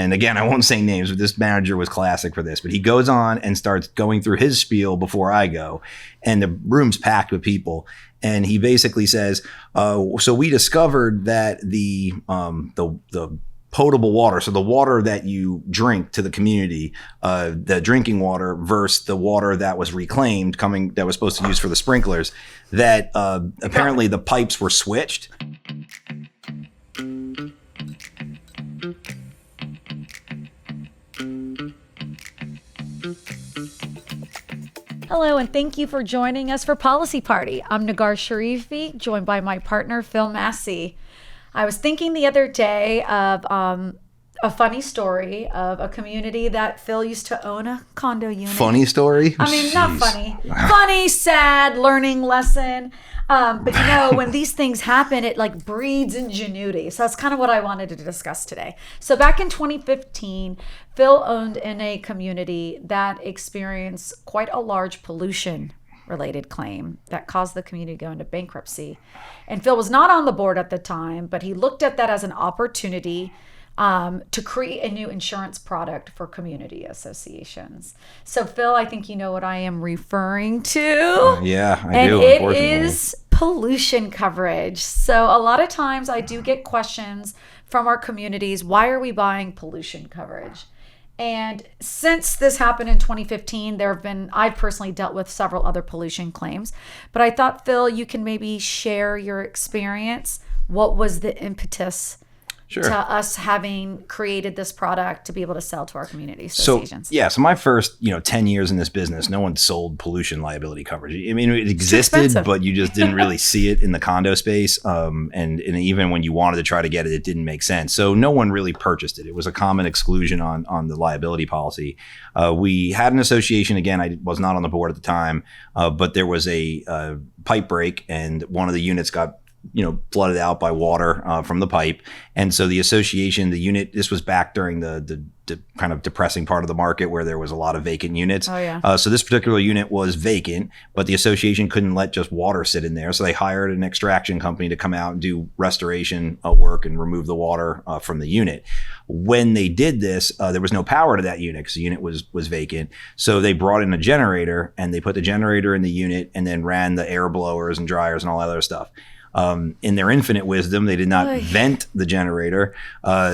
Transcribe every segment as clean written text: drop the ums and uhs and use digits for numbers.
And again, I won't say names, but this manager was classic for this. But he goes on and starts going through his spiel before I go. And the room's packed with people. And he basically says, so we discovered that the potable water, so the water that you drink to the community, the drinking water versus the water that was reclaimed that was supposed to use for the sprinklers, that apparently the pipes were switched. Hello, and thank you for joining us for Policy Party. I'm Negar Sharifi, joined by my partner, Phil Masi. I was thinking the other day of a funny story of a community that Phil used to own a condo unit. Funny story? I mean, not funny. Funny, sad, learning lesson. But you know, when these things happen, it like breeds ingenuity. So that's kind of what I wanted to discuss today. So back in 2015, Phil owned in a community that experienced quite a large pollution related claim that caused the community to go into bankruptcy. And Phil was not on the board at the time, but he looked at that as an opportunity to create a new insurance product for community associations. So Phil, I think you know what I am referring to. Yeah, I and do. And it is pollution coverage. So a lot of times I do get questions from our communities, why are we buying pollution coverage? And since this happened in 2015, I've personally dealt with several other pollution claims, but I thought, Phil, you can maybe share your experience. What was the impetus to us having created this product to be able to sell to our community associations? So my first 10 years in this business, no one sold pollution liability coverage. I mean, it existed, but you just didn't really see it in the condo space. And even when you wanted to try to get it, it didn't make sense. So no one really purchased it. It was a common exclusion on the liability policy. We had an association, again, I was not on the board at the time, but there was a pipe break and one of the units got flooded out by water from the pipe. And so the association, the unit, this was back during the kind of depressing part of the market where there was a lot of vacant units. Oh, yeah. So this particular unit was vacant, but the association couldn't let just water sit in there. So they hired an extraction company to come out and do restoration work and remove the water from the unit. When they did this, there was no power to that unit because the unit was vacant. So they brought in a generator and they put the generator in the unit and then ran the air blowers and dryers and all that other stuff. In their infinite wisdom, they did not vent the generator.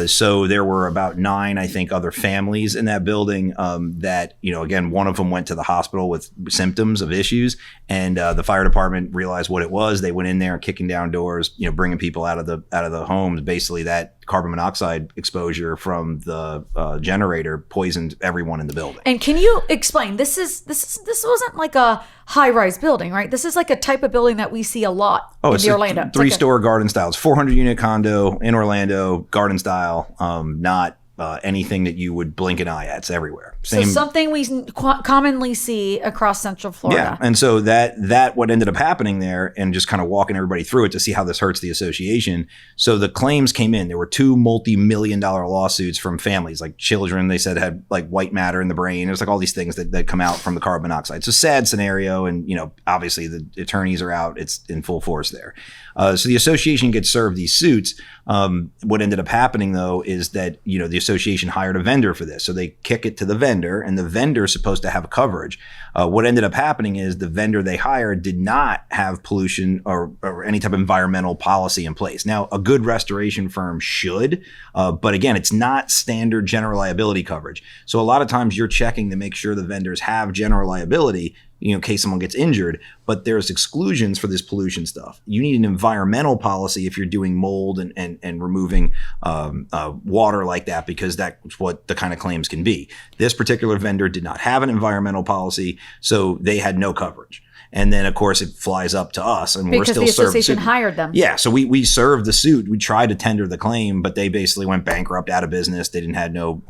So there were about 9, I think, other families in that building that, again, one of them went to the hospital with symptoms of issues. And the fire department realized what it was. They went in there kicking down doors, bringing people out of the homes. Basically, that carbon monoxide exposure from the generator poisoned everyone in the building. And can you explain? This wasn't like a high-rise building, right? This is like a type of building that we see a lot in the Orlando. 3-store garden style. It's 400-unit condo in Orlando, garden style, not anything that you would blink an eye at. It's everywhere. So something we commonly see across Central Florida. Yeah, and so that what ended up happening there, and just kind of walking everybody through it to see how this hurts the association. So the claims came in. There were 2 multi-million-dollar lawsuits from families, like children they said had like white matter in the brain. There's like all these things that come out from the carbon monoxide. It's a sad scenario, and obviously the attorneys are out. It's in full force there. So the association gets served these suits. What ended up happening though is that the association hired a vendor for this. So they kick it to the vendor, and the vendor is supposed to have coverage. What ended up happening is the vendor they hired did not have pollution or any type of environmental policy in place. Now, a good restoration firm should, but again, it's not standard general liability coverage. So a lot of times you're checking to make sure the vendors have general liability in case someone gets injured, but there's exclusions for this pollution stuff. You need an environmental policy if you're doing mold and removing water like that, because that's what the kind of claims can be. This particular vendor did not have an environmental policy, so they had no coverage. And then, of course, it flies up to us, and because we're still the serving. association hired them. Yeah, so we served the suit. We tried to tender the claim, but they basically went bankrupt, out of business. They didn't have no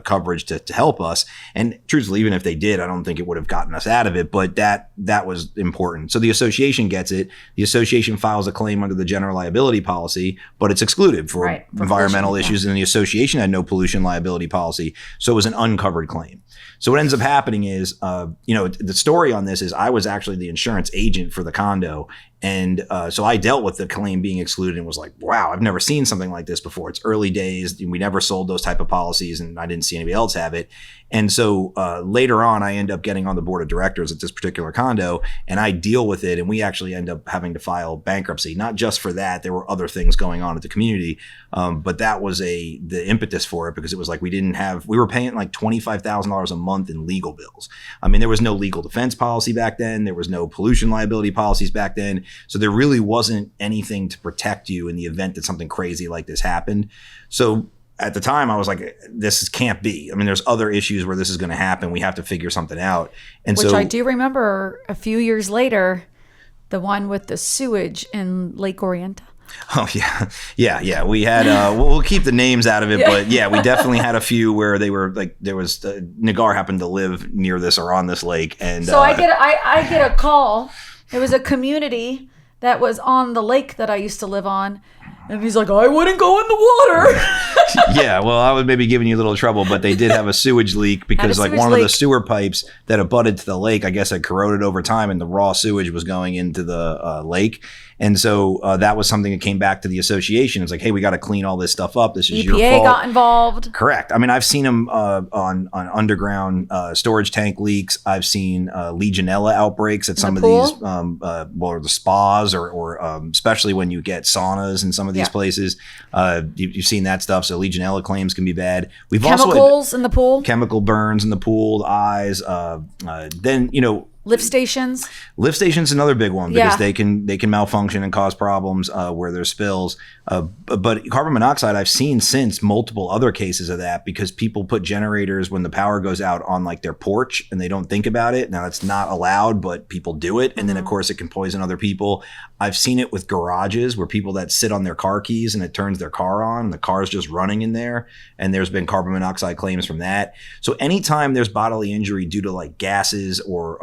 coverage to help us. And truthfully, even if they did, I don't think it would have gotten us out of it. But that was important. So the association gets it. The association files a claim under the general liability policy, but it's excluded for environmental issues. And the association had no pollution liability policy, so it was an uncovered claim. So what ends up happening is, the story on this is I was actually the insurance agent for the condo, And so I dealt with the claim being excluded and was like, wow, I've never seen something like this before. It's early days. We never sold those type of policies, and I didn't see anybody else have it. And so later on, I end up getting on the board of directors at this particular condo, and I deal with it. And we actually end up having to file bankruptcy, not just for that. There were other things going on at the community. But that was the impetus for it, because it was like we were paying like $25,000 a month in legal bills. I mean, there was no legal defense policy back then. There was no pollution liability policies back then. So there really wasn't anything to protect you in the event that something crazy like this happened. So at the time, I was like, this can't be. I mean, there's other issues where this is going to happen. We have to figure something out. And Which I do remember a few years later, the one with the sewage in Lake Orienta. Oh, yeah. We had, we'll keep the names out of it, but yeah, we definitely had a few where they were like, there was, Negar happened to live near this or on this lake. And so I get a call. It was a community that was on the lake that I used to live on. And he's like, I wouldn't go in the water. Yeah, well, I was maybe giving you a little trouble, but they did have a sewage leak because like one of the sewer pipes that abutted to the lake, I guess, had corroded over time, and the raw sewage was going into the lake. And so that was something that came back to the association. It's like, hey, we got to clean all this stuff up. This is your fault. EPA got involved. Correct. I mean, I've seen them on underground storage tank leaks. I've seen Legionella outbreaks at some of these, the spas or especially when you get saunas in some of these places. You've seen that stuff. So Legionella claims can be bad. We've chemicals in the pool. Chemical burns in the pool, the eyes. Then, Lift stations. Lift stations, another big one, because they can malfunction and cause problems where there's spills. But carbon monoxide, I've seen since multiple other cases of that, because people put generators when the power goes out on like their porch and they don't think about it. Now it's not allowed, but people do it. And then of course it can poison other people. I've seen it with garages where people that sit on their car keys and it turns their car on and the car's just running in there. And there's been carbon monoxide claims from that. So anytime there's bodily injury due to like gases or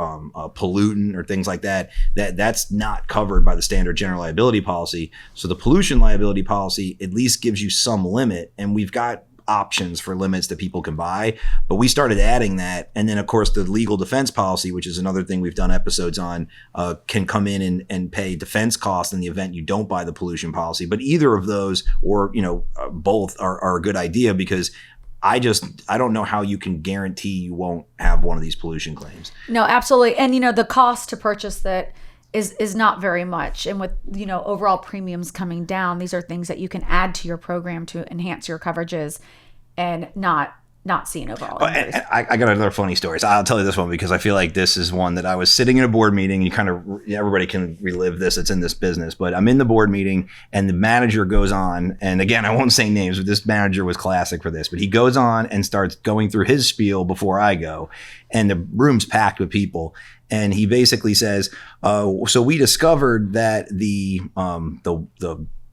pollutant or things like that's not covered by the standard general liability policy. So the pollution liability policy at least gives you some limit, and we've got options for limits that people can buy, but we started adding that. And then of course the legal defense policy, which is another thing we've done episodes on, can come in and pay defense costs in the event you don't buy the pollution policy. But either of those, or both are a good idea, because I don't know how you can guarantee you won't have one of these pollution claims. No, absolutely. And the cost to purchase that is not very much. And with overall premiums coming down, these are things that you can add to your program to enhance your coverages and not see an overall increase. I got another funny story. So I'll tell you this one because I feel like this is one that I was sitting in a board meeting. You kind of, everybody can relive this. It's in this business, but I'm in the board meeting and the manager goes on. And again, I won't say names, but this manager was classic for this, but he goes on and starts going through his spiel before I go. And the room's packed with people. And he basically says, so we discovered that the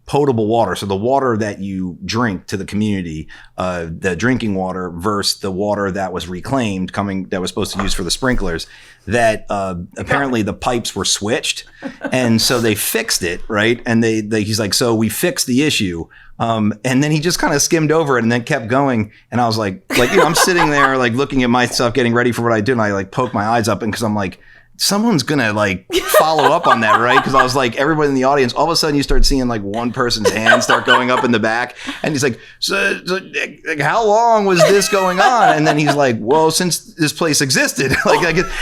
potable water, so the water that you drink to the community, the drinking water versus the water that was reclaimed that was supposed to use for the sprinklers, that apparently the pipes were switched. And so they fixed it, right? And he's like, so we fixed the issue. And then he just kind of skimmed over it and then kept going. And I was like, I'm sitting there like looking at my stuff, getting ready for what I do. And I like poke my eyes up, and because I'm like, someone's gonna like follow up on that, right? Because I was like, everybody in the audience, all of a sudden you start seeing like one person's hand start going up in the back, and he's like, so like, how long was this going on? And then he's like, well, since this place existed.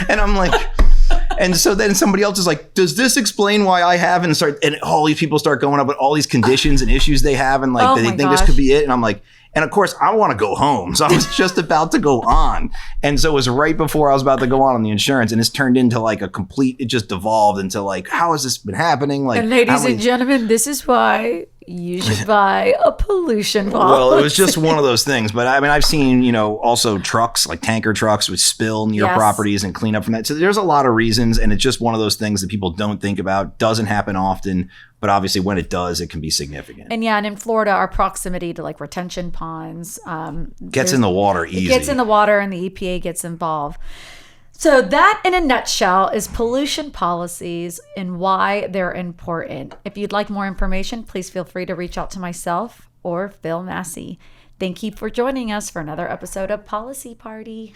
And I'm like, and so then somebody else is like, does this explain why I haven't and all these people start going up with all these conditions and issues they have, and like they think this could be it. And I'm like, and of course, I want to go home. So I was just about to go on. And so it was right before I was about to go on the insurance. And it's turned into like it just devolved into like, how has this been happening? Like, and ladies and gentlemen, this is why you should buy a pollution policy. Well, it was just one of those things. But I mean, I've seen, also trucks, like tanker trucks would spill near properties and clean up from that. So there's a lot of reasons. And it's just one of those things that people don't think about. Doesn't happen often. But obviously when it does, it can be significant. And and in Florida, our proximity to like retention ponds. Gets in the water easy. It gets in the water and the EPA gets involved. So that in a nutshell is pollution policies and why they're important. If you'd like more information, please feel free to reach out to myself or Phil Masi. Thank you for joining us for another episode of Policy Party.